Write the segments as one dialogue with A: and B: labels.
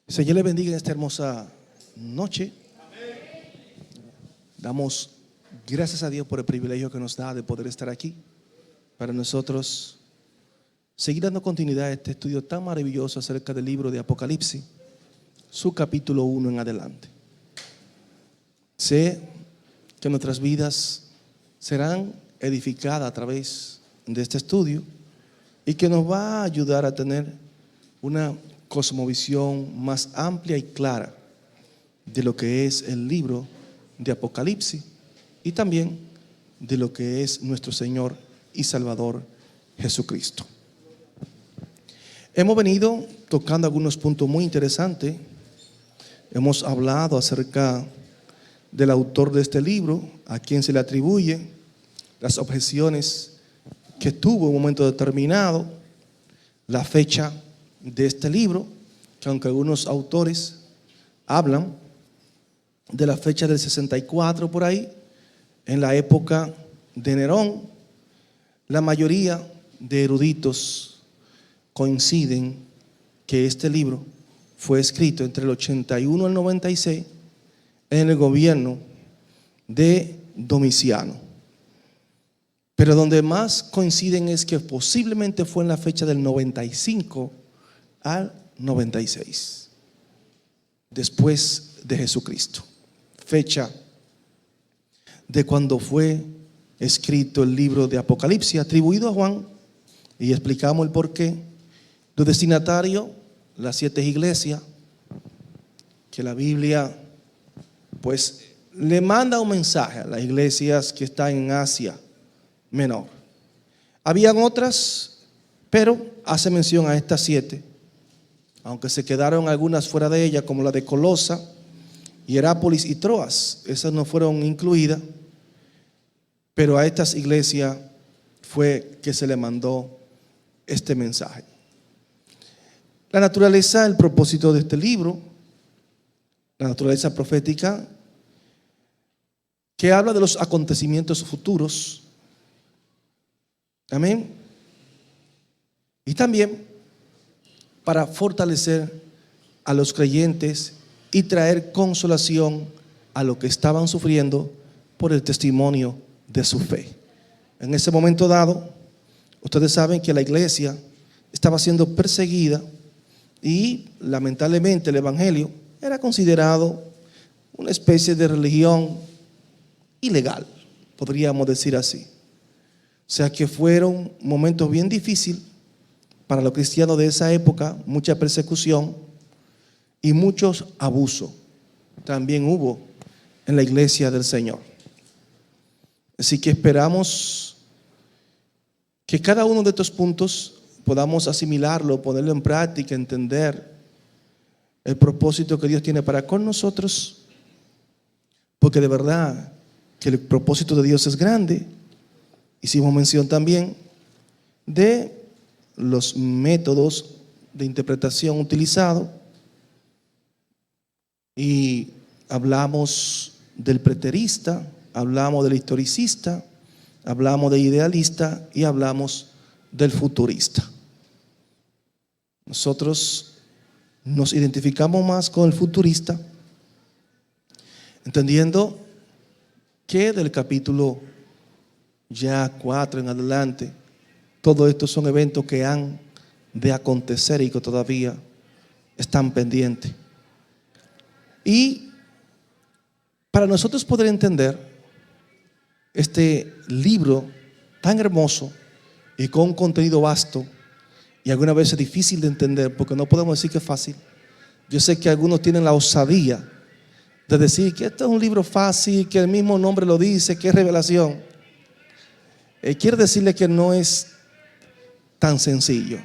A: Señor le bendiga en esta hermosa noche. Damos gracias a Dios por el privilegio que nos da de poder estar aquí. Para nosotros seguir dando continuidad a este estudio tan maravilloso acerca del libro de Apocalipsis, su capítulo 1 en adelante. Sé que nuestras vidas serán edificadas a través de este estudio y que nos va a ayudar a tener una cosmovisión más amplia y clara de lo que es el libro de Apocalipsis y también de lo que es nuestro Señor y Salvador Jesucristo. Hemos venido tocando algunos puntos muy interesantes. Hemos hablado acerca del autor de este libro, a quien se le atribuye, las objeciones que tuvo en un momento determinado, la fecha de este libro, que aunque algunos autores hablan de la fecha del 64 por ahí, en la época de Nerón, la mayoría de eruditos coinciden que este libro fue escrito entre el 81 y el 96 en el gobierno de Domiciano. Pero donde más coinciden es que posiblemente fue en la fecha del 95 al 96, después de Jesucristo, fecha de cuando fue escrito el libro de Apocalipsis, atribuido a Juan, y explicamos el porqué. Los destinatarios, las 7 iglesias, que la Biblia pues le manda un mensaje a las iglesias que están en Asia Menor. Habían otras, pero hace mención a estas 7, aunque se quedaron algunas fuera de ella, como la de Colosa, Hierápolis y Troas. Esas no fueron incluidas, pero a estas iglesias fue que se le mandó este mensaje. La naturaleza, el propósito de este libro, la naturaleza profética, que habla de los acontecimientos futuros. Amén. Y también para fortalecer a los creyentes y traer consolación a los que estaban sufriendo por el testimonio de su fe. En ese momento dado, ustedes saben que la iglesia estaba siendo perseguida y lamentablemente el evangelio era considerado una especie de religión ilegal, podríamos decir así. O sea que fueron momentos bien difíciles para los cristianos de esa época, mucha persecución y muchos abusos también hubo en la iglesia del Señor. Así que esperamos que cada uno de estos puntos podamos asimilarlo, ponerlo en práctica, entender el propósito que Dios tiene para con nosotros, porque de verdad que el propósito de Dios es grande. Hicimos mención también de los métodos de interpretación utilizados y hablamos del preterista, hablamos del historicista, hablamos del idealista y hablamos del futurista. Nosotros nos identificamos más con el futurista, entendiendo que del capítulo ya 4 en adelante, todos estos son eventos que han de acontecer y que todavía están pendientes. Y para nosotros poder entender este libro tan hermoso y con un contenido vasto y algunas veces difícil de entender, porque no podemos decir que es fácil. Yo sé que algunos tienen la osadía de decir que esto es un libro fácil, que el mismo nombre lo dice, que es revelación. Quiero decirle que no es tan sencillo.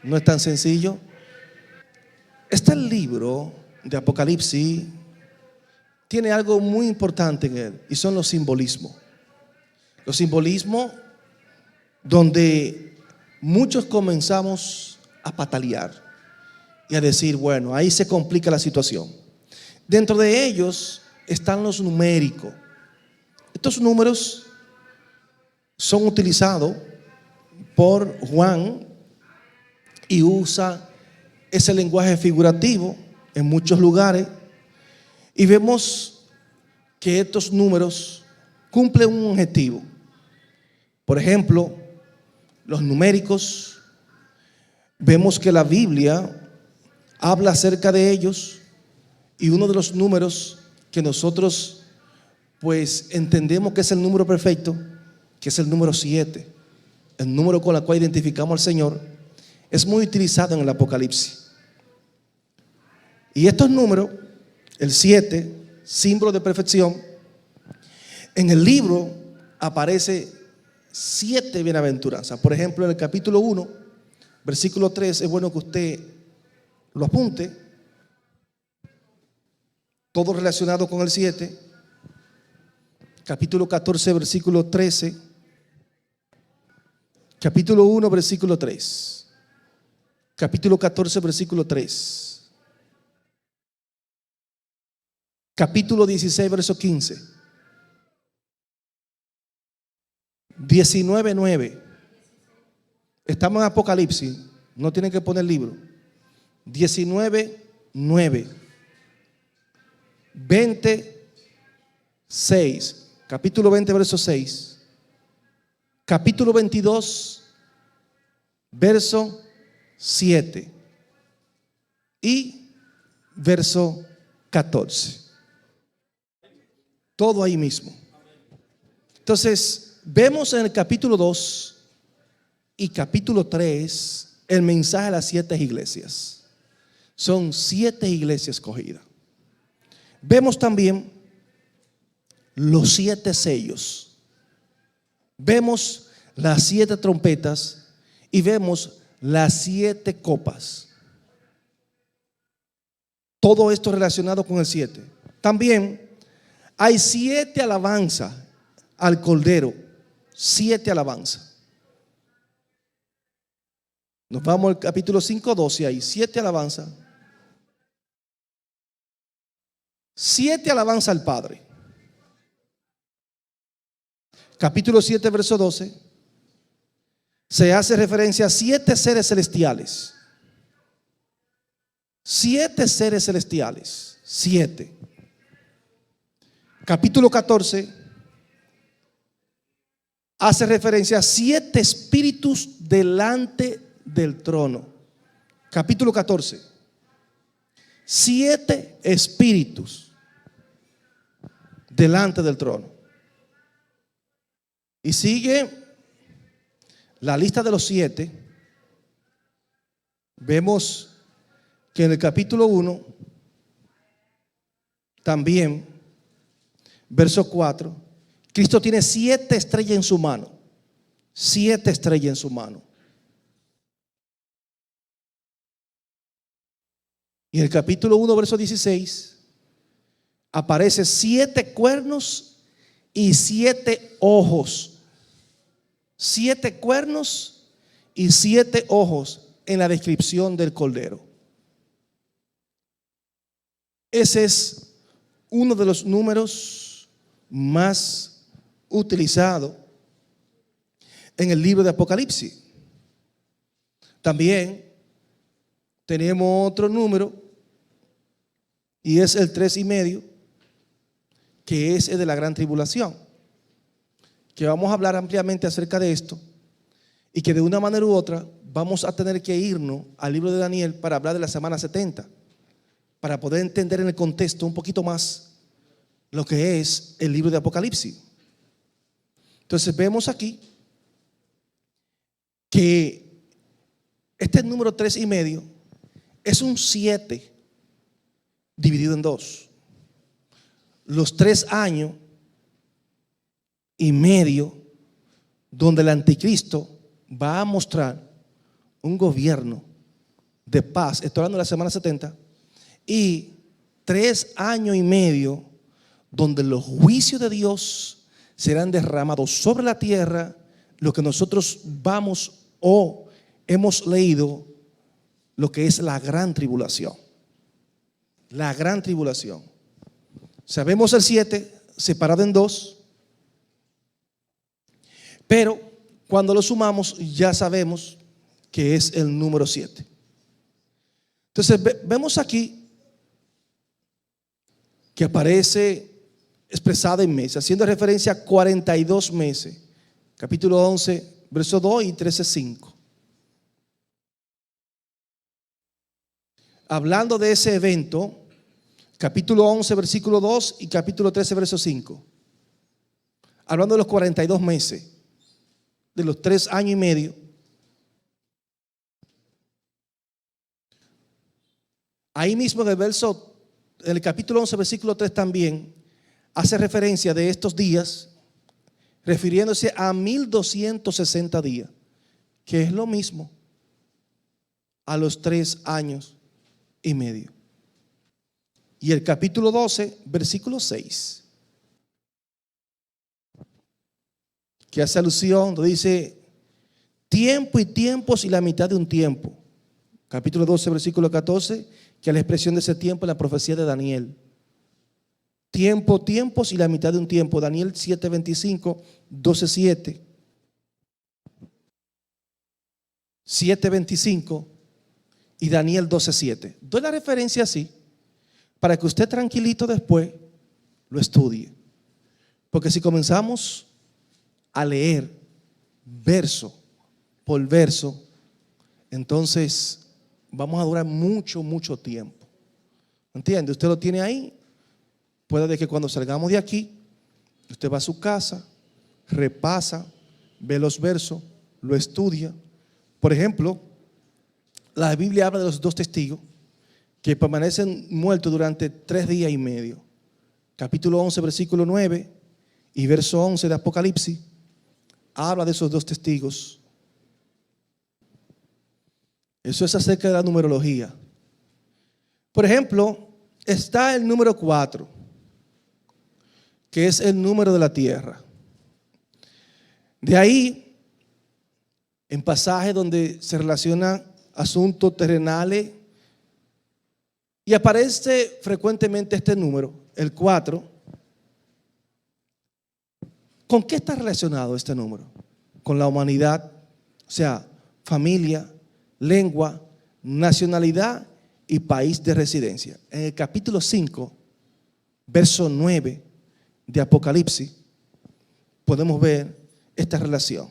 A: No es tan sencillo. Este libro de Apocalipsis tiene algo muy importante en él, y son los simbolismos. Los simbolismos donde muchos comenzamos a patalear y a decir, bueno, ahí se complica la situación. Dentro de ellos están los numéricos. Estos números son utilizados por Juan y usa es el lenguaje figurativo en muchos lugares y vemos que estos números cumplen un objetivo. Por ejemplo, los numéricos, vemos que la Biblia habla acerca de ellos y uno de los números que nosotros pues entendemos que es el número perfecto, que es el número 7, el número con el cual identificamos al Señor, es muy utilizado en el Apocalipsis. Y estos números, el 7, símbolo de perfección, en el libro aparece 7 bienaventuranzas. Por ejemplo, en el capítulo 1, versículo 3, es bueno que usted lo apunte, todo relacionado con el 7. Capítulo 14, versículo 13. Capítulo 1, versículo 3. Capítulo 14, versículo 3. Capítulo 16, verso 15. 19, 9. Estamos en Apocalipsis, no tienen que poner el libro. 19, 9. 20, 6. Capítulo 20, verso 6. Capítulo 22, verso 7. Y verso 14. Todo ahí mismo. Entonces, vemos en el capítulo 2 y capítulo 3 el mensaje a las 7 iglesias. Son 7 iglesias escogidas. Vemos también los 7 sellos. Vemos las 7 trompetas y vemos las 7 copas. Todo esto relacionado con el 7. También hay 7 alabanzas al Cordero. 7 alabanzas. Nos vamos al capítulo 5, 12. Hay 7 alabanzas. 7 alabanzas al Padre. Capítulo 7, verso 12. Se hace referencia a 7 seres celestiales. 7 seres celestiales. 7. Capítulo 14 hace referencia a 7 espíritus delante del trono. Capítulo 14. 7 espíritus delante del trono. Y sigue la lista de los 7. Vemos que en el capítulo 1 también, verso 4, Cristo tiene 7 estrellas en su mano. 7 estrellas en su mano. Y en el capítulo 1, verso 16, aparece 7 cuernos y 7 ojos. 7 cuernos y 7 ojos en la descripción del Cordero. Ese es uno de los números más utilizados en el libro de Apocalipsis. También tenemos otro número y es el 3,5, que es el de la gran tribulación, que vamos a hablar ampliamente acerca de esto y que de una manera u otra vamos a tener que irnos al libro de Daniel para hablar de la semana 70, para poder entender en el contexto un poquito más lo que es el libro de Apocalipsis. Entonces vemos aquí que este número 3,5 es un 7 dividido en 2. Los 3 años y medio donde el anticristo va a mostrar un gobierno de paz. Estoy hablando de la semana 70. Y 3 años y medio donde los juicios de Dios serán derramados sobre la tierra. Lo que nosotros vamos o hemos leído, lo que es la gran tribulación. La gran tribulación. Sabemos el 7 separado en 2, pero cuando lo sumamos ya sabemos que es el número 7. Entonces vemos aquí que aparece expresada en meses, haciendo referencia a 42 meses. Capítulo 11, verso 2 y 13:5. Hablando de ese evento, capítulo 11, versículo 2 y capítulo 13, verso 5. Hablando de los 42 meses, de los 3 años y medio. Ahí mismo en el capítulo 11, versículo 3 también, hace referencia de estos días, refiriéndose a 1260 días, que es lo mismo a los 3 años y medio. Y el capítulo 12, versículo 6, que hace alusión, donde dice tiempo y tiempos y la mitad de un tiempo. Capítulo 12, versículo 14, que es la expresión de ese tiempo en la profecía de Daniel. Tiempo, tiempos y la mitad de un tiempo. Daniel 7:25, 12:7. 7:25 y Daniel 12:7. Doy la referencia así para que usted tranquilito después lo estudie. Porque si comenzamos a leer verso por verso, entonces vamos a durar mucho tiempo. ¿Entiende? Usted lo tiene ahí. Puede que cuando salgamos de aquí, usted va a su casa, repasa, ve los versos, lo estudia. Por ejemplo, la Biblia habla de los 2 testigos que permanecen muertos durante 3 días y medio. Capítulo 11, versículo 9 y verso 11 de Apocalipsis habla de esos 2 testigos. Eso es acerca de la numerología. Por ejemplo, está el número 4, que es el número de la tierra. De ahí, en pasajes donde se relacionan asuntos terrenales, y aparece frecuentemente este número, el 4. ¿Con qué está relacionado este número? Con la humanidad, o sea, familia, lengua, nacionalidad y país de residencia. En el capítulo 5, verso 9 de Apocalipsis, podemos ver esta relación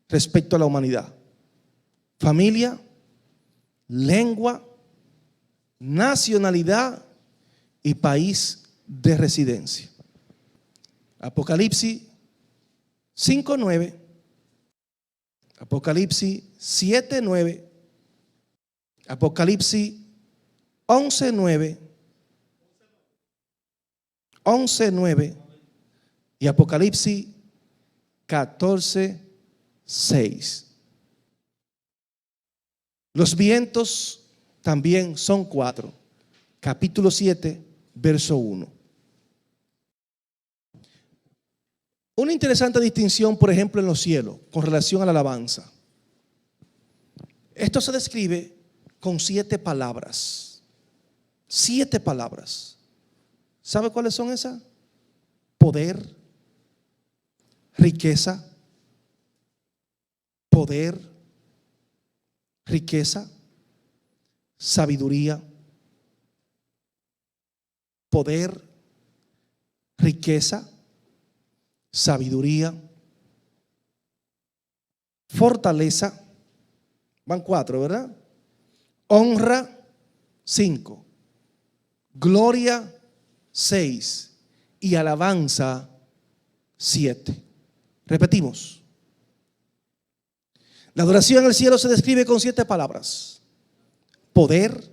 A: respecto a la humanidad. Familia, lengua, nacionalidad y país de residencia. Apocalipsis 5:9, Apocalipsis 7:9, Apocalipsis 11:9, 11:9 y Apocalipsis 14:6. Los vientos también son 4. Capítulo 7, verso 1. Una interesante distinción, por ejemplo, en los cielos con relación a la alabanza. Esto se describe con 7 palabras. 7 palabras. ¿Sabe cuáles son esas? Poder, riqueza, poder, riqueza, sabiduría, poder, riqueza, sabiduría, fortaleza, van 4, ¿verdad? Honra, 5, gloria, 6 y alabanza, 7. Repetimos. La adoración en el cielo se describe con 7 palabras: poder,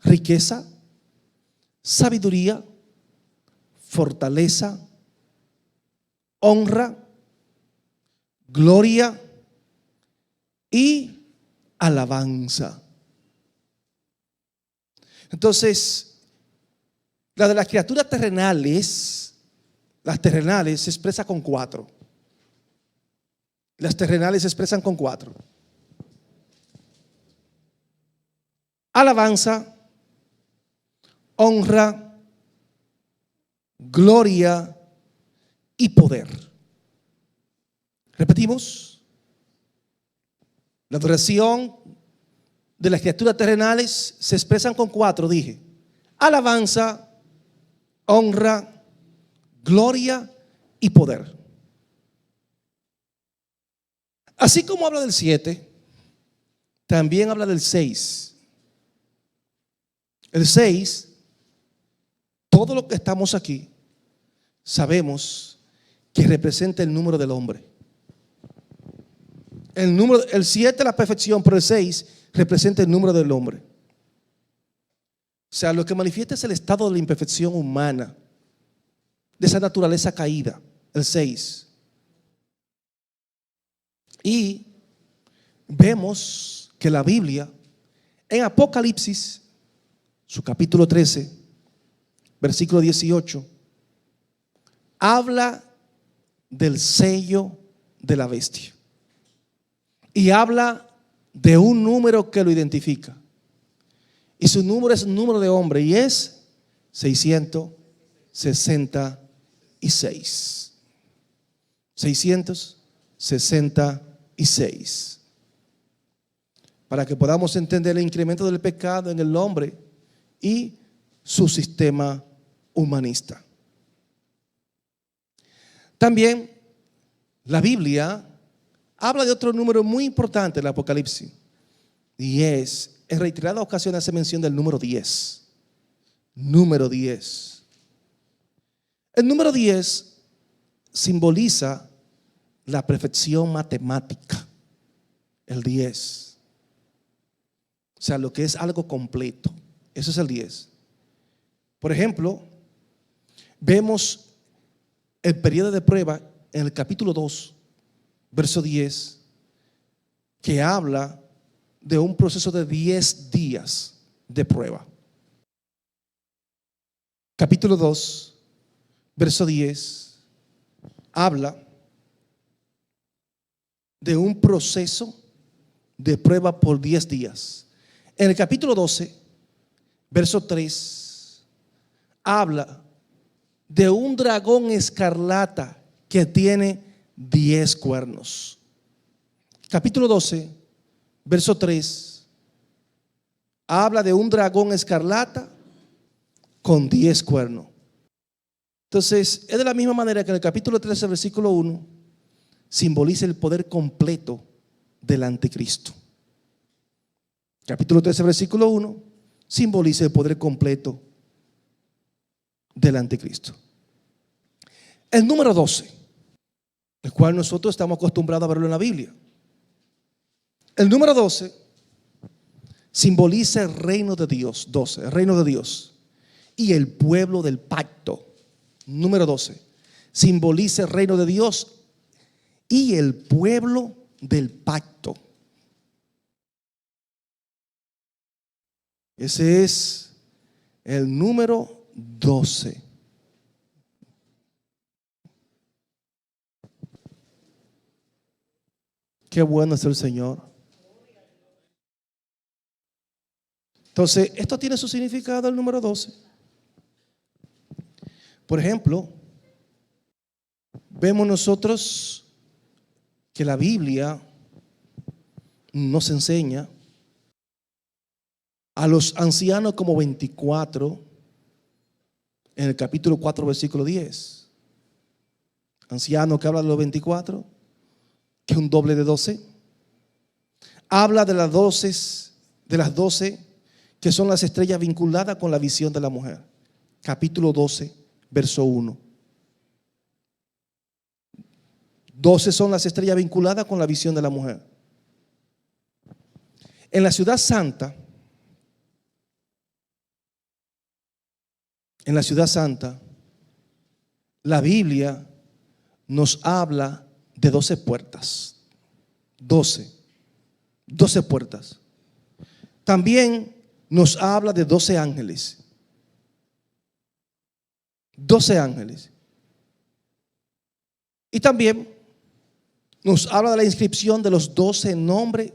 A: riqueza, sabiduría, fortaleza, honra, gloria y alabanza. Entonces, la de las criaturas terrenales, las terrenales se expresa con 4. Las terrenales se expresan con 4. Alabanza, honra, gloria y poder. Repetimos. La adoración de las criaturas terrenales se expresan con 4, dije: alabanza, honra, gloria y poder. Así como habla del 7, también habla del 6. El 6, todo lo que estamos aquí sabemos que representa el número del hombre. El 7 es la perfección, pero el 6 representa el número del hombre. O sea, lo que manifiesta es el estado de la imperfección humana, de esa naturaleza caída, el 6. Y vemos que la Biblia, en Apocalipsis, su capítulo 13, versículo 18, habla del sello de la bestia. Y habla de un número que lo identifica. Y su número es un número de hombre y es 666. 666. Para que podamos entender el incremento del pecado en el hombre y su sistema humanista. También la Biblia habla de otro número muy importante en el Apocalipsis, y es, en reiteradas ocasiones hace mención del número 10. Número 10. El número 10 simboliza la perfección matemática. El 10. O sea, lo que es algo completo. Eso es el 10. Por ejemplo, vemos el periodo de prueba en el capítulo 2, verso 10, que habla de un proceso de 10 días de prueba. Capítulo 2, verso 10, habla de un proceso de prueba por 10 días. En el capítulo 12, verso 3, habla de un dragón escarlata que tiene 10 cuernos. Capítulo 12, verso 3, habla de un dragón escarlata con 10 cuernos. Entonces, es de la misma manera que en el capítulo 13, versículo 1, simboliza el poder completo del anticristo. Capítulo 13, versículo 1, simboliza el poder completo del anticristo. El número 12, el cual nosotros estamos acostumbrados a verlo en la Biblia. El número 12 simboliza el reino de Dios. 12, el reino de Dios y el pueblo del pacto. Número 12 simboliza el reino de Dios y el pueblo del pacto. Ese es el número 12. Qué bueno es el Señor. Entonces, esto tiene su significado, el número 12. Por ejemplo, vemos nosotros que la Biblia nos enseña a los ancianos como 24 en el capítulo 4, versículo 10. Anciano que habla de los 24, que es un doble de 12. Habla de las 12 que son las estrellas vinculadas con la visión de la mujer. Capítulo 12, verso 1. 12 son las estrellas vinculadas con la visión de la mujer. En la ciudad santa, la Biblia nos habla de 12 puertas. 12 puertas. También nos habla de 12 ángeles. 12 ángeles. Y también nos habla de la inscripción de los 12 nombres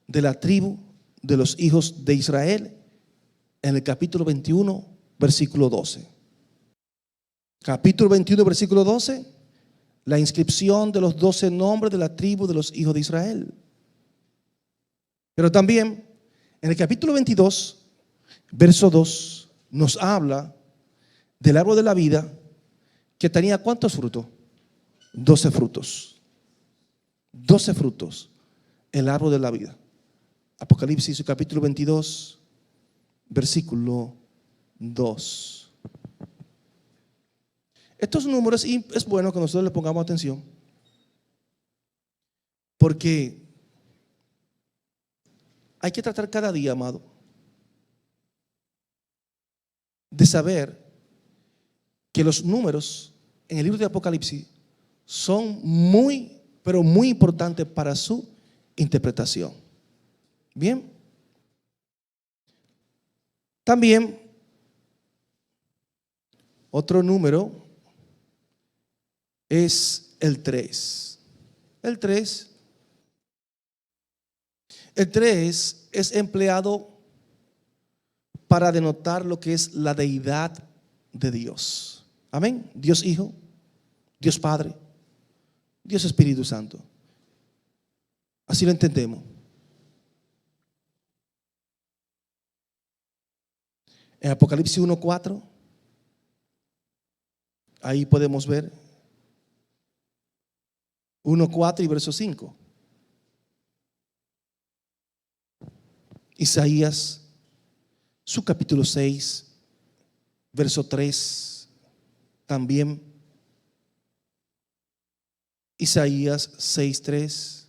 A: de la tribu de los hijos de Israel en el capítulo 21, versículo 12. Capítulo 21, versículo 12, la inscripción de los 12 nombres de la tribu de los hijos de Israel. Pero también En el capítulo 22, verso 2, nos habla del árbol de la vida que tenía ¿cuántos frutos? 12 frutos. 12 frutos. El árbol de la vida. Apocalipsis capítulo 22, versículo 2. Estos números, y es bueno que nosotros le pongamos atención, porque hay que tratar cada día, amado, de saber que los números en el libro de Apocalipsis son muy, pero muy importantes para su interpretación. Bien. También otro número es el 3. El 3 es empleado para denotar lo que es la deidad de Dios. Amén. Dios Hijo, Dios Padre, Dios Espíritu Santo. Así lo entendemos. En Apocalipsis 1:4, ahí podemos ver 1:4 y verso 5. Isaías, su capítulo 6, verso 3, también. Isaías 6:3.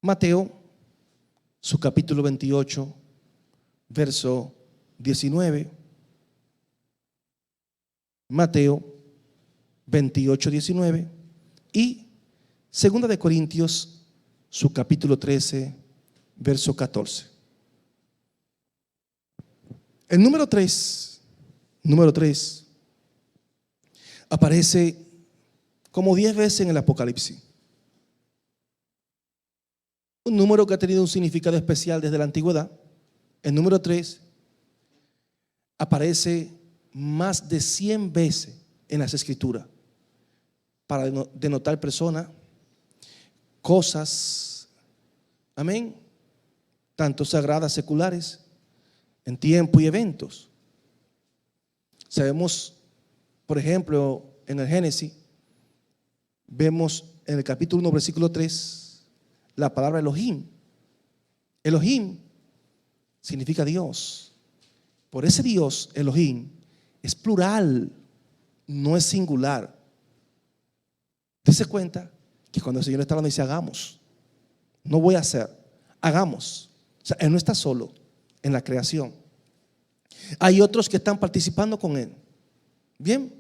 A: Mateo, su capítulo 28, verso 19. Mateo 28:19. Y segunda de Corintios, su capítulo 13, verso 14. El número 3 aparece como 10 veces en el Apocalipsis. Un número que ha tenido un significado especial desde la antigüedad. El número 3 aparece más de 100 veces en las Escrituras para denotar personas, cosas, amén, tanto sagradas, seculares, en tiempo y eventos. Sabemos, por ejemplo, en el Génesis, vemos en el capítulo 1, versículo 3, la palabra Elohim. Elohim significa Dios. Por ese Dios, Elohim, es plural, no es singular. Dese cuenta que cuando el Señor está hablando dice hagamos, no voy a hacer, hagamos. O sea, Él no está solo en la creación. Hay otros que están participando con Él. Bien.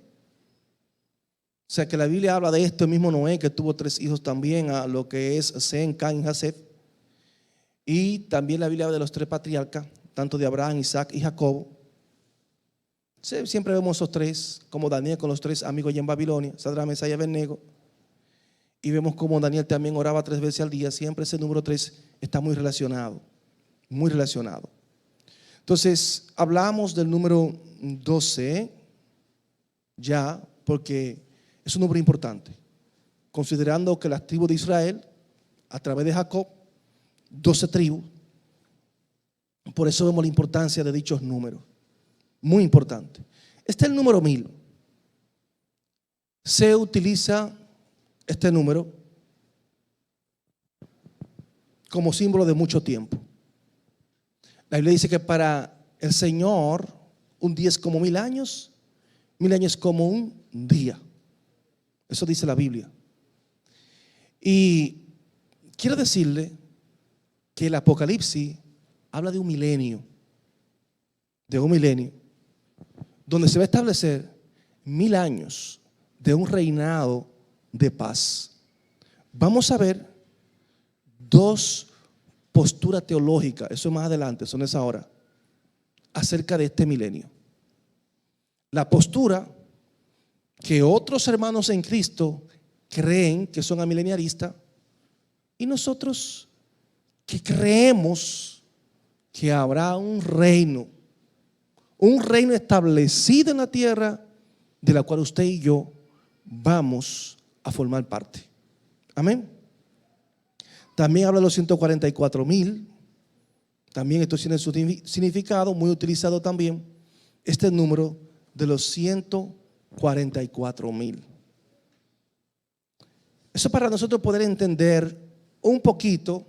A: O sea que la Biblia habla de esto, el mismo Noé que tuvo 3 hijos también, a lo que es Sem, Cam y Jafet. Y también la Biblia habla de los 3 patriarcas, tanto de Abraham, Isaac y Jacob. Siempre vemos esos 3, como Daniel con los 3 amigos allá en Babilonia, Sadrach, Mesach y Abednego. Y vemos como Daniel también oraba 3 veces al día. Siempre ese número 3 está muy relacionado, muy relacionado. Entonces, hablamos del número 12 ya, porque es un número importante, considerando que las tribus de Israel, a través de Jacob, 12 tribus. Por eso vemos la importancia de dichos números. Muy importante. Este es el número 1000. Se utiliza este número como símbolo de mucho tiempo. La Biblia dice que para el Señor un día es como 1000 años, 1000 años es como un día. Eso dice la Biblia. Y quiero decirle que el Apocalipsis habla de un milenio, donde se va a establecer 1000 años de un reinado de paz. Vamos a ver 2 posturas teológicas, eso más adelante, eso no es ahora, acerca de este milenio. La postura que otros hermanos en Cristo creen que son amileniaristas, y nosotros que creemos que habrá un reino establecido en la tierra, de la cual usted y yo vamos a formar parte. Amén. También habla de los 144,000 También esto tiene su significado, muy utilizado también, este número de los 144,000. Eso para nosotros poder entender un poquito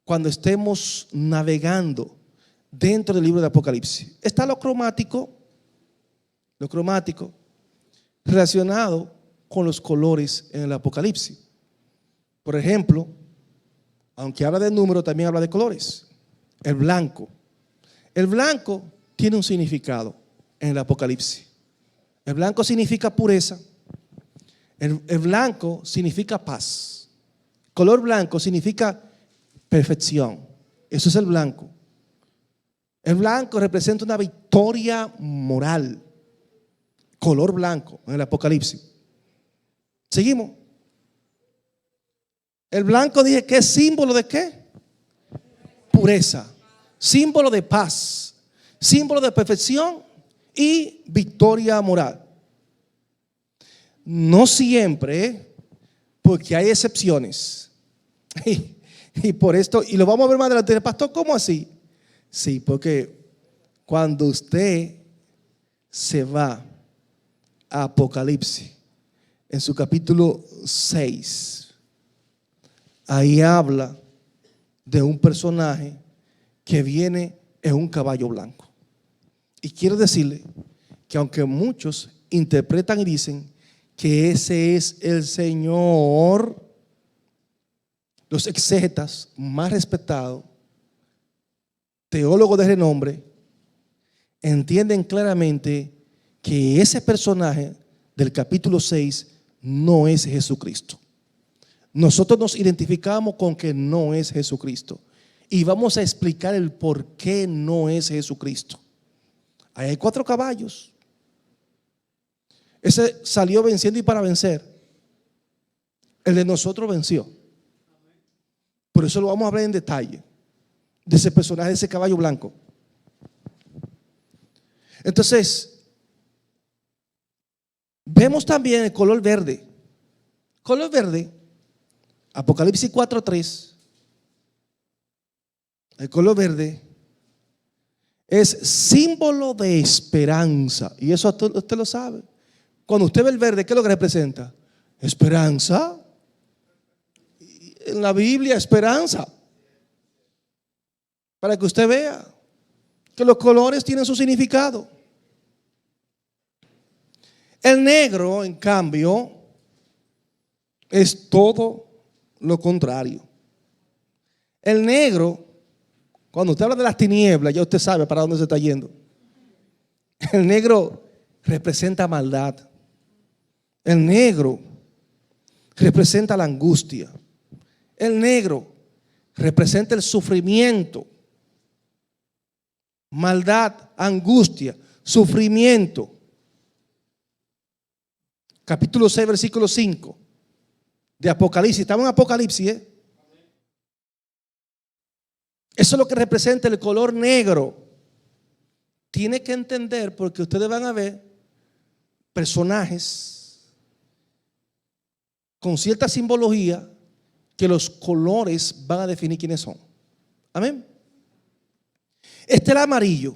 A: cuando estemos navegando dentro del libro de Apocalipsis. Está lo cromático relacionado con los colores en el Apocalipsis. Por ejemplo, aunque habla de número, también habla de colores. El blanco. El blanco tiene un significado en el Apocalipsis. El blanco significa pureza. El blanco significa paz. Color blanco significa perfección. Eso es el blanco. El blanco representa una victoria moral. Color blanco en el Apocalipsis. Seguimos. El blanco dije que es símbolo de qué? Pureza. Símbolo de paz. Símbolo de perfección y victoria moral. No siempre, porque hay excepciones. Y por esto, y lo vamos a ver más adelante, pastor, ¿cómo así? Sí, porque cuando usted se va a Apocalipsis, en su capítulo 6, ahí habla de un personaje que viene en un caballo blanco. Y quiero decirle que aunque muchos interpretan y dicen que ese es el Señor, los exegetas más respetados, teólogos de renombre, entienden claramente que ese personaje del capítulo 6 no es Jesucristo. Nosotros nos identificamos con que no es Jesucristo y vamos a explicar el por qué no es Jesucristo. Ahí hay 4 caballos. Ese salió venciendo y para vencer. El de nosotros venció. Por eso lo vamos a hablar en detalle, de ese personaje, de ese caballo blanco. Entonces, vemos también el color verde. Color verde, Apocalipsis 4:3. El color verde es símbolo de esperanza. Y eso usted lo sabe. Cuando usted ve el verde, ¿qué es lo que representa? Esperanza. En la Biblia, esperanza. Para que usted vea que los colores tienen su significado. El negro, en cambio, es todo lo contrario. El negro, cuando usted habla de las tinieblas, ya usted sabe para dónde se está yendo. El negro representa maldad. El negro representa la angustia. El negro representa el sufrimiento, maldad, angustia, sufrimiento. Capítulo 6, versículo 5 de Apocalipsis. Estamos en Apocalipsis, Eso es lo que representa el color negro. Tiene que entender, porque ustedes van a ver personajes con cierta simbología que los colores van a definir quiénes son. Amén. Este es el amarillo.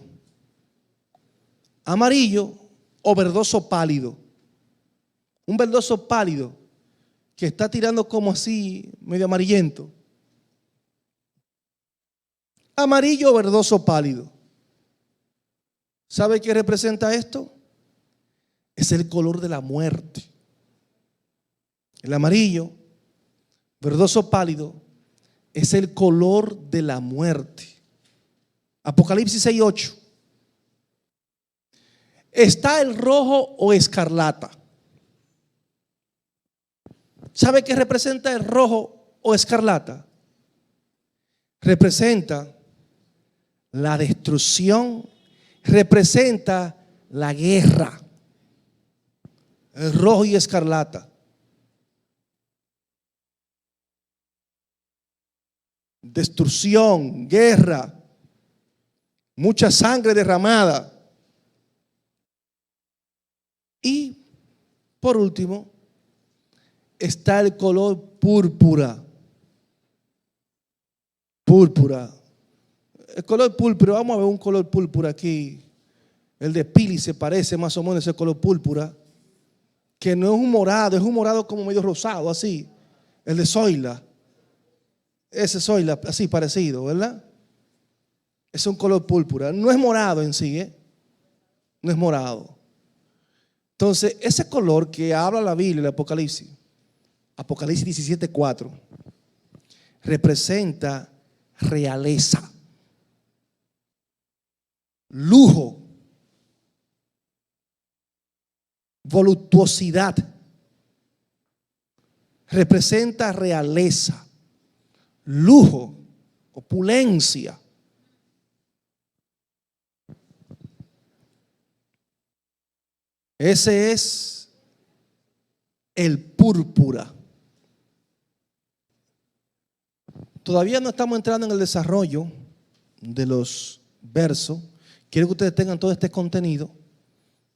A: Amarillo o verdoso pálido. Un verdoso pálido que está tirando como así, medio amarillento. Amarillo o verdoso pálido. ¿Sabe qué representa esto? Es el color de la muerte. El amarillo, verdoso pálido, es el color de la muerte. Apocalipsis 6:8. Está el rojo o escarlata. ¿Sabe qué representa el rojo o escarlata? Representa la destrucción, representa la guerra. El rojo y escarlata. Destrucción, guerra, mucha sangre derramada. Y por último está el color púrpura. Púrpura. El color púrpura, vamos a ver un color púrpura aquí. El de Pili se parece más o menos a ese color púrpura, que no es un morado como medio rosado, así. El de Zoila, ese Zoila, así parecido, ¿verdad? Es un color púrpura, no es morado en sí, no es morado. Entonces, ese color que habla la Biblia, el Apocalipsis 17:4, representa realeza, lujo, voluptuosidad. Representa realeza, lujo, opulencia. Ese es el púrpura. Todavía no estamos entrando en el desarrollo de los versos. Quiero que ustedes tengan todo este contenido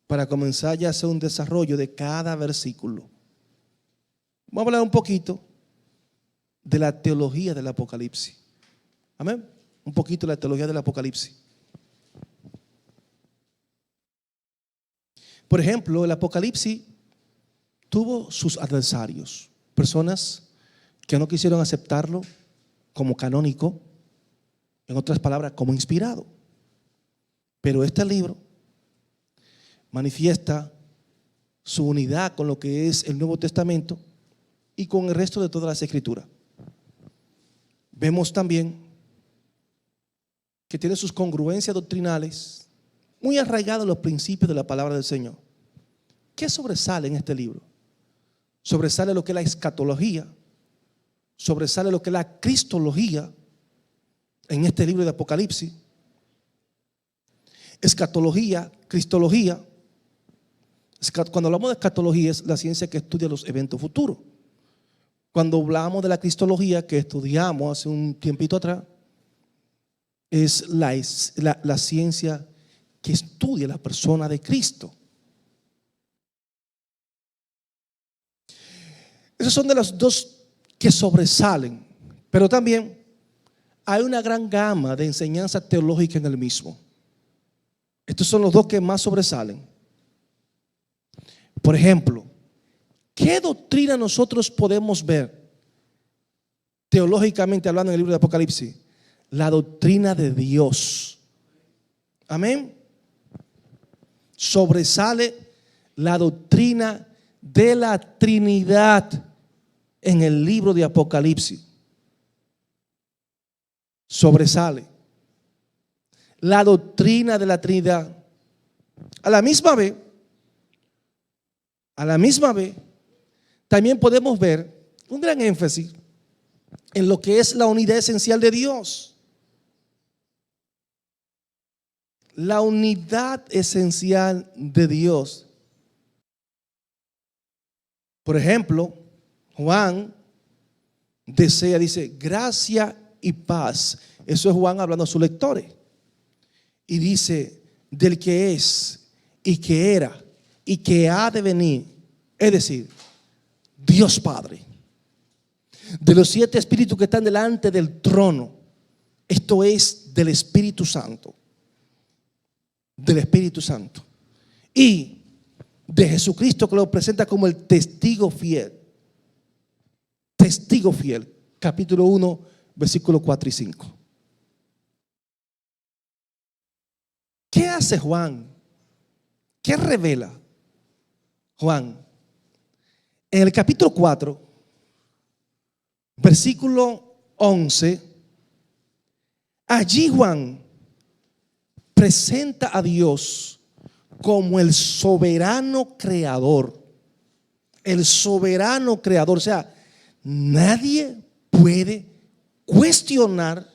A: para comenzar ya a hacer un desarrollo de cada versículo. Vamos a hablar un poquito de la teología del Apocalipsis. Amén. Un poquito de la teología del Apocalipsis. Por ejemplo, el Apocalipsis tuvo sus adversarios, personas que no quisieron aceptarlo como canónico, en otras palabras, como inspirado. Pero este libro manifiesta su unidad con lo que es el Nuevo Testamento y con el resto de todas las Escrituras. Vemos también que tiene sus congruencias doctrinales muy arraigados en los principios de la palabra del Señor. ¿Qué sobresale en este libro? Sobresale lo que es la escatología, sobresale lo que es la cristología en este libro de Apocalipsis. Escatología, cristología. Cuando hablamos de escatología es la ciencia que estudia los eventos futuros. Cuando hablamos de la cristología que estudiamos hace un tiempito atrás, es la ciencia que estudia la persona de Cristo. Esos son de los dos que sobresalen, pero también hay una gran gama de enseñanza teológica en el mismo. Estos son los dos que más sobresalen. Por ejemplo, ¿qué doctrina nosotros podemos ver teológicamente hablando en el libro de Apocalipsis? La doctrina de Dios. Amén. Sobresale la doctrina de la Trinidad en el libro de Apocalipsis. Sobresale la doctrina de la Trinidad. A la misma vez, también podemos ver un gran énfasis en lo que es la unidad esencial de Dios. La unidad esencial de Dios. Por ejemplo, Juan dice, gracia y paz. Eso es Juan hablando a sus lectores. Y dice, del que es y que era y que ha de venir, es decir, Dios Padre, de los 7 espíritus que están delante del trono, esto es del Espíritu Santo, y de Jesucristo, que lo presenta como el testigo fiel, capítulo 1, versículos 4 y 5. ¿Qué hace Juan? ¿Qué revela Juan? En el capítulo 4, versículo 11, allí Juan presenta a Dios como el soberano creador. El soberano creador. O sea, nadie puede cuestionar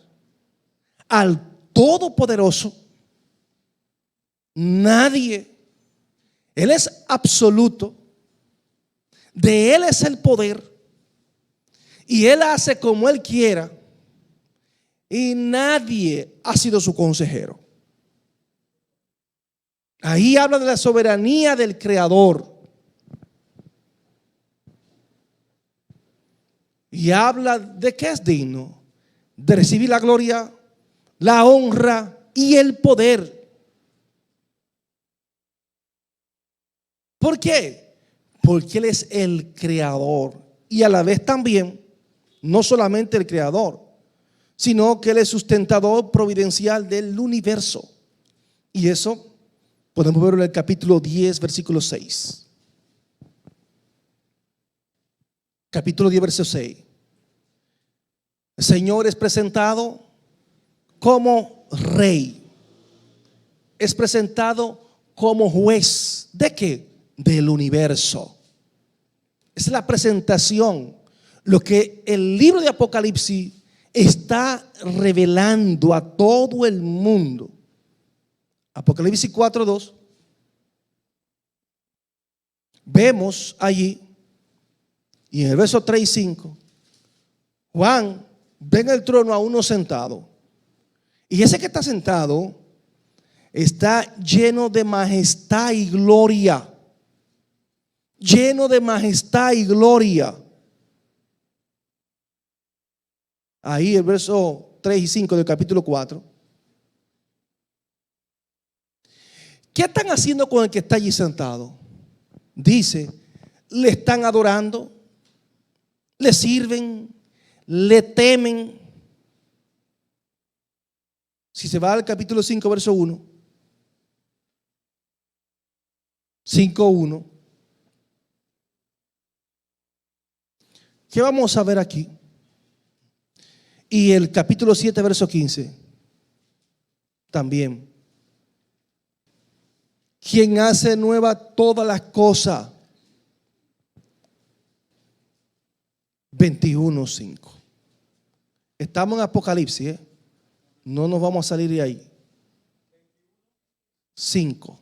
A: al Todopoderoso. Nadie. Él es absoluto. De Él es el poder. Y Él hace como Él quiera. Y nadie ha sido su consejero. Ahí habla de la soberanía del Creador. Y habla de que es digno de recibir la gloria, la honra y el poder. ¿Por qué? Porque Él es el creador y a la vez también, no solamente el creador, sino que Él es sustentador providencial del universo. Y eso podemos verlo en el capítulo 10, versículo 6. Capítulo 10, verso 6. El Señor es presentado como rey. Es presentado como juez. ¿De qué? Del universo. Esa es la presentación. Lo que el libro de Apocalipsis está revelando a todo el mundo. Apocalipsis 4:2. Vemos allí, y en el verso 3 y 5, Juan ve en el trono a uno sentado. Y ese que está sentado está lleno de majestad y gloria. Lleno de majestad y gloria. Ahí el verso 3 y 5 del capítulo 4. ¿Qué están haciendo con el que está allí sentado? Dice, le están adorando, le sirven, le temen. Si se va al capítulo 5, verso 1, 5:1, ¿qué vamos a ver aquí? Y el capítulo 7, verso 15, también. Quien hace nueva todas las cosas. 21:5. Estamos en Apocalipsis, ¿eh? No nos vamos a salir de ahí. 5.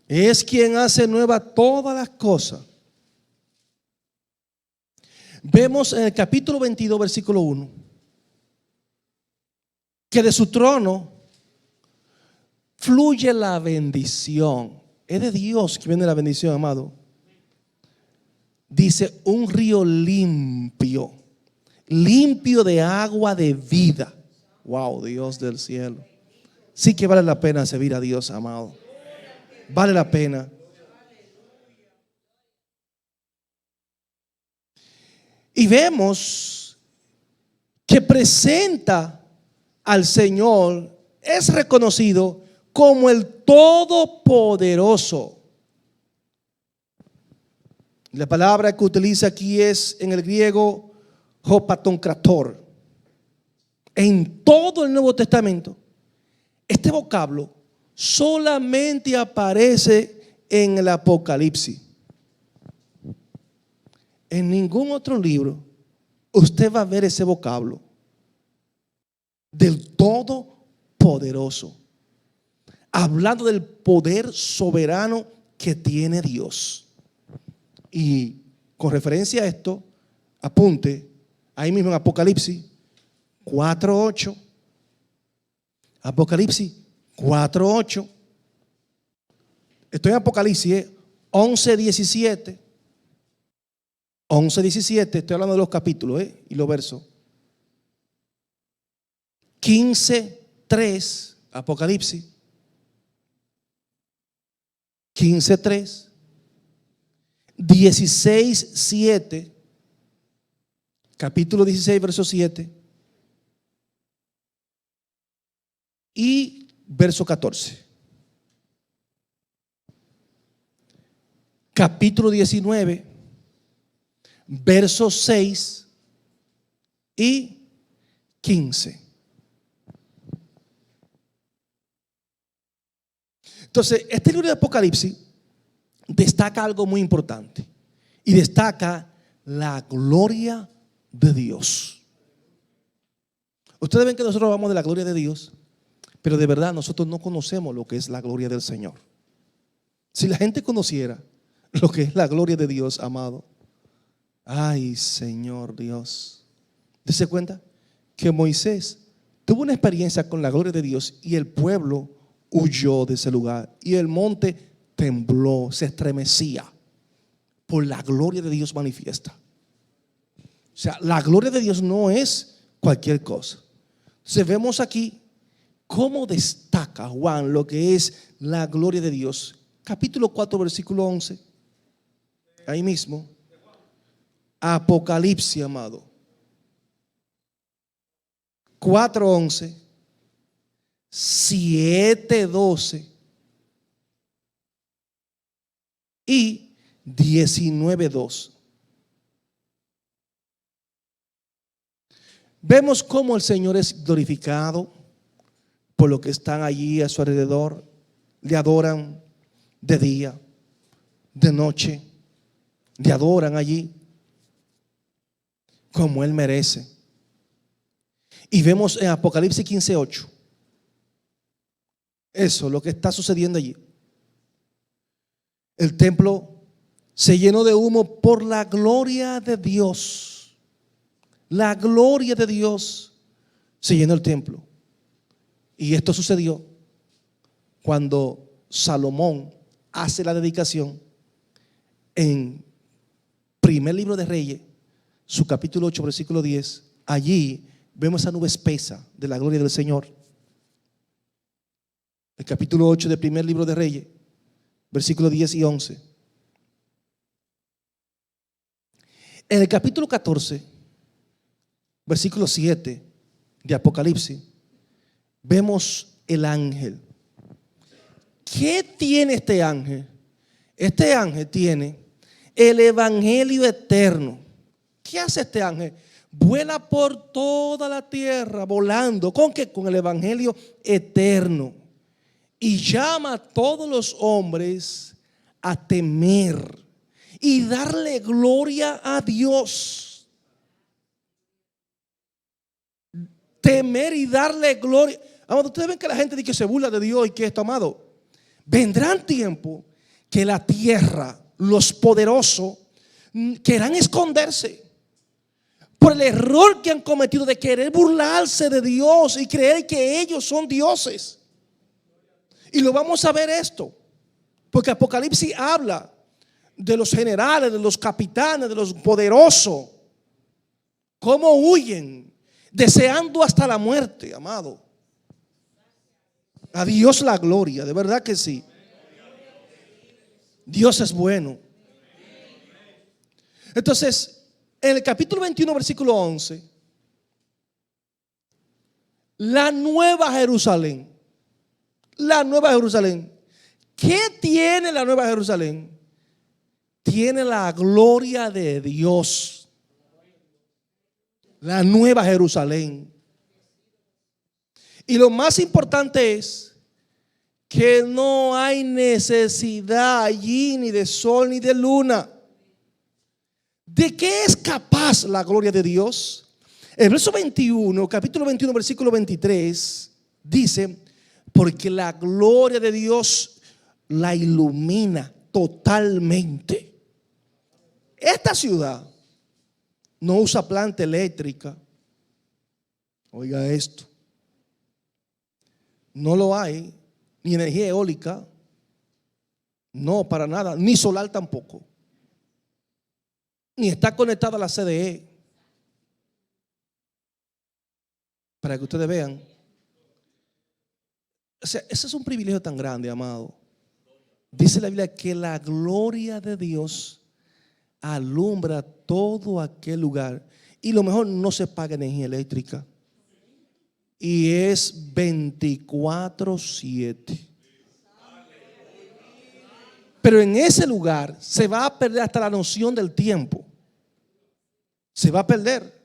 A: Es quien hace nueva todas las cosas. Vemos en el capítulo 22, versículo 1, que de su trono fluye la bendición. Es de Dios que viene la bendición, amado. Dice, un río limpio, limpio de agua de vida. Wow, Dios del cielo. Sí que vale la pena servir a Dios, amado. Vale la pena. Y vemos que presenta al Señor, es reconocido como el Todopoderoso. La palabra que utiliza aquí es en el griego Hopatonkrator. En todo el Nuevo Testamento, este vocablo solamente aparece en el Apocalipsis. En ningún otro libro usted va a ver ese vocablo del Todopoderoso, hablando del poder soberano que tiene Dios. Y con referencia a esto, apunte ahí mismo en Apocalipsis 4:8. Apocalipsis 4:8. Estoy en Apocalipsis 11:17. 11:17, estoy hablando de los capítulos y los versos. 15:3, Apocalipsis. 15:3. 16:7, capítulo 16, verso 7. Y verso 14. Capítulo 19, versos 6 y 15. Entonces, este libro de Apocalipsis destaca algo muy importante. Y destaca la gloria de Dios. Ustedes ven que nosotros hablamos de la gloria de Dios, pero de verdad nosotros no conocemos lo que es la gloria del Señor. Si la gente conociera lo que es la gloria de Dios, amado, ay, Señor Dios. ¿Te cuenta? Que Moisés tuvo una experiencia con la gloria de Dios y el pueblo huyó de ese lugar. Y el monte tembló, se estremecía por la gloria de Dios manifiesta. O sea, la gloria de Dios no es cualquier cosa. Entonces vemos aquí cómo destaca Juan lo que es la gloria de Dios. Capítulo 4, versículo 11. Ahí mismo. Apocalipsis, amado. 4:11, 7:12 y 19:2. Vemos cómo el Señor es glorificado por los que están allí a su alrededor. Le adoran de día, de noche. Le adoran allí como Él merece. Y vemos en Apocalipsis 15:8 eso, lo que está sucediendo allí. El templo se llenó de humo por la gloria de Dios. La gloria de Dios se llenó el templo. Y esto sucedió cuando Salomón hace la dedicación en primer libro de Reyes, su capítulo 8, versículo 10. Allí vemos esa nube espesa de la gloria del Señor. El capítulo 8 del primer libro de Reyes, versículos 10 y 11. En el capítulo 14, versículo 7 de Apocalipsis, vemos el ángel. ¿Qué tiene este ángel? Este ángel tiene el evangelio eterno. ¿Qué hace este ángel? Vuela por toda la tierra, volando. ¿Con qué? Con el evangelio eterno. Y llama a todos los hombres a temer y darle gloria a Dios. Temer y darle gloria. Amado, ustedes ven que la gente dice que se burla de Dios y que esto, amado. Vendrán tiempos que la tierra, los poderosos, querrán esconderse por el error que han cometido de querer burlarse de Dios y creer que ellos son dioses. Y lo vamos a ver esto, porque Apocalipsis habla de los generales, de los capitanes, de los poderosos, cómo huyen, deseando hasta la muerte, amado. A Dios la gloria, de verdad que sí. Dios es bueno. Entonces, en el capítulo 21, versículo 11, la nueva Jerusalén. La nueva Jerusalén. ¿Qué tiene la nueva Jerusalén? Tiene la gloria de Dios. La nueva Jerusalén. Y lo más importante es que no hay necesidad allí ni de sol ni de luna. ¿De qué es capaz la gloria de Dios? El verso 21, capítulo 21, versículo 23, dice: porque la gloria de Dios la ilumina totalmente. Esta ciudad no usa planta eléctrica. Oiga esto. No lo hay, ni energía eólica. No, para nada, ni solar tampoco. Ni está conectada a la CDE. Para que ustedes vean. O sea, ese es un privilegio tan grande, amado. Dice la Biblia que la gloria de Dios alumbra todo aquel lugar. Y lo mejor, no se paga energía eléctrica. Y es 24/7. Pero en ese lugar se va a perder hasta la noción del tiempo. Se va a perder.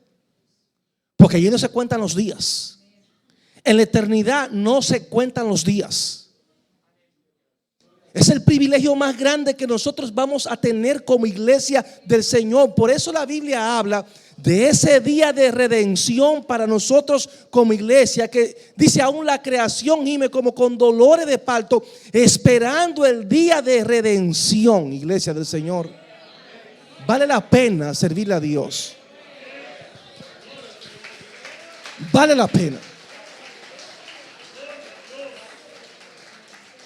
A: Porque allí no se cuentan los días. En la eternidad no se cuentan los días. Es el privilegio más grande que nosotros vamos a tener como iglesia del Señor. Por eso la Biblia habla de ese día de redención para nosotros como iglesia, que dice: aún la creación gime como con dolores de parto, esperando el día de redención. Iglesia del Señor, vale la pena servirle a Dios. Vale la pena.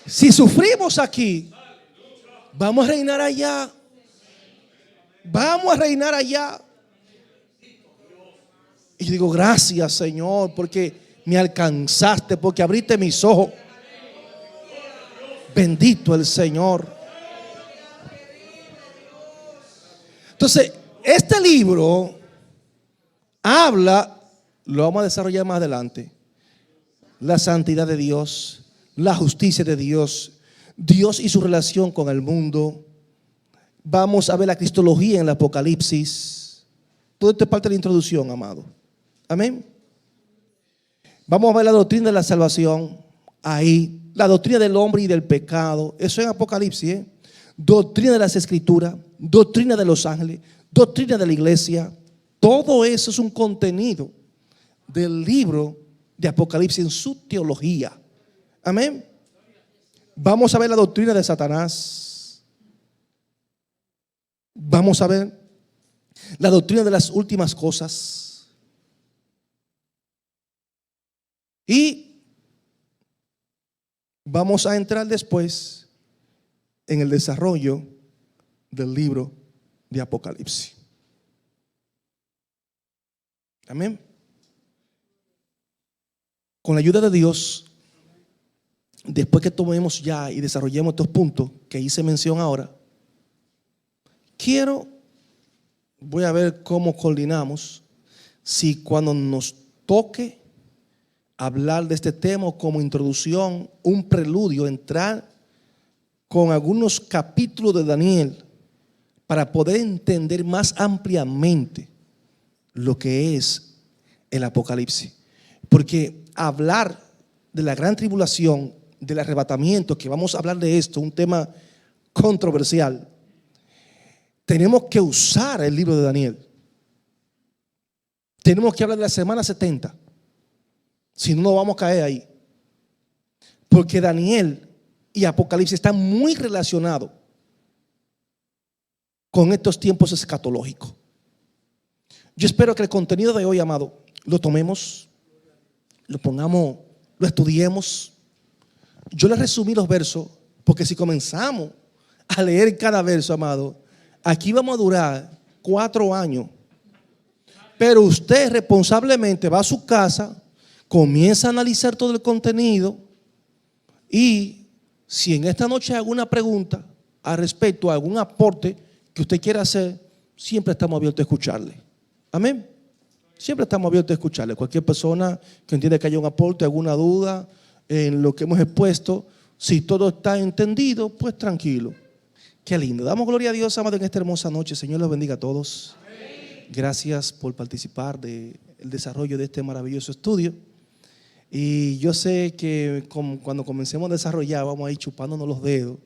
A: Si sufrimos aquí, vamos a reinar allá. Vamos a reinar allá. Y yo digo, gracias, Señor, porque me alcanzaste, porque abriste mis ojos. Bendito el Señor. Entonces, este libro habla, lo vamos a desarrollar más adelante, la santidad de Dios, la justicia de Dios, Dios y su relación con el mundo. Vamos a ver la cristología en el Apocalipsis. Todo esto es parte de la introducción, amado. Amén. Vamos a ver la doctrina de la salvación ahí, la doctrina del hombre y del pecado. Eso es Apocalipsis, ¿eh? Doctrina de las escrituras, doctrina de los ángeles, doctrina de la iglesia. Todo eso es un contenido del libro de Apocalipsis en su teología. Amén. Vamos a ver la doctrina de Satanás. Vamos a ver la doctrina de las últimas cosas. Y vamos a entrar después en el desarrollo del libro de Apocalipsis. Amén. Con la ayuda de Dios, después que tomemos ya y desarrollemos estos puntos que hice mención ahora, voy a ver cómo coordinamos, si cuando nos toque hablar de este tema como introducción, un preludio, entrar con algunos capítulos de Daniel para poder entender más ampliamente lo que es el Apocalipsis. Porque hablar de la gran tribulación, del arrebatamiento, que vamos a hablar de esto, un tema controversial, tenemos que usar el libro de Daniel. Tenemos que hablar de la semana 70. Si no, no vamos a caer ahí. Porque Daniel y Apocalipsis están muy relacionados con estos tiempos escatológicos. Yo espero que el contenido de hoy, amado, lo tomemos, lo pongamos, lo estudiemos. Yo les resumí los versos, porque si comenzamos a leer cada verso, amado, aquí vamos a durar 4 años. Pero usted responsablemente va a su casa, comienza a analizar todo el contenido, y si en esta noche hay alguna pregunta al respecto, algún aporte que usted quiera hacer, siempre estamos abiertos a escucharle. Amén. Siempre estamos abiertos a escucharle. Cualquier persona que entienda que haya un aporte, alguna duda en lo que hemos expuesto, si todo está entendido, pues tranquilo. Qué lindo. Damos gloria a Dios, amado, en esta hermosa noche. Señor los bendiga a todos. Amén. Gracias por participar del desarrollo de este maravilloso estudio. Y yo sé que cuando comencemos a desarrollar vamos a ir chupándonos los dedos.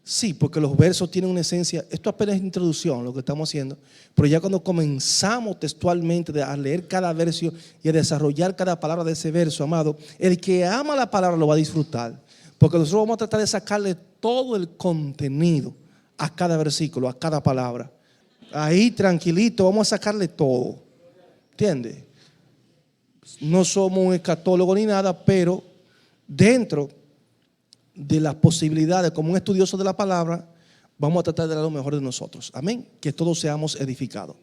A: Sí, porque los versos tienen una esencia. Esto apenas es introducción, lo que estamos haciendo. Pero ya cuando comenzamos textualmente a leer cada verso y a desarrollar cada palabra de ese verso, amado, el que ama la palabra lo va a disfrutar. Porque nosotros vamos a tratar de sacarle todo el contenido a cada versículo, a cada palabra. Ahí tranquilito, vamos a sacarle todo. ¿Entiendes? No somos un escatólogo ni nada, pero dentro de las posibilidades, como un estudioso de la palabra, vamos a tratar de dar lo mejor de nosotros. Amén. Que todos seamos edificados.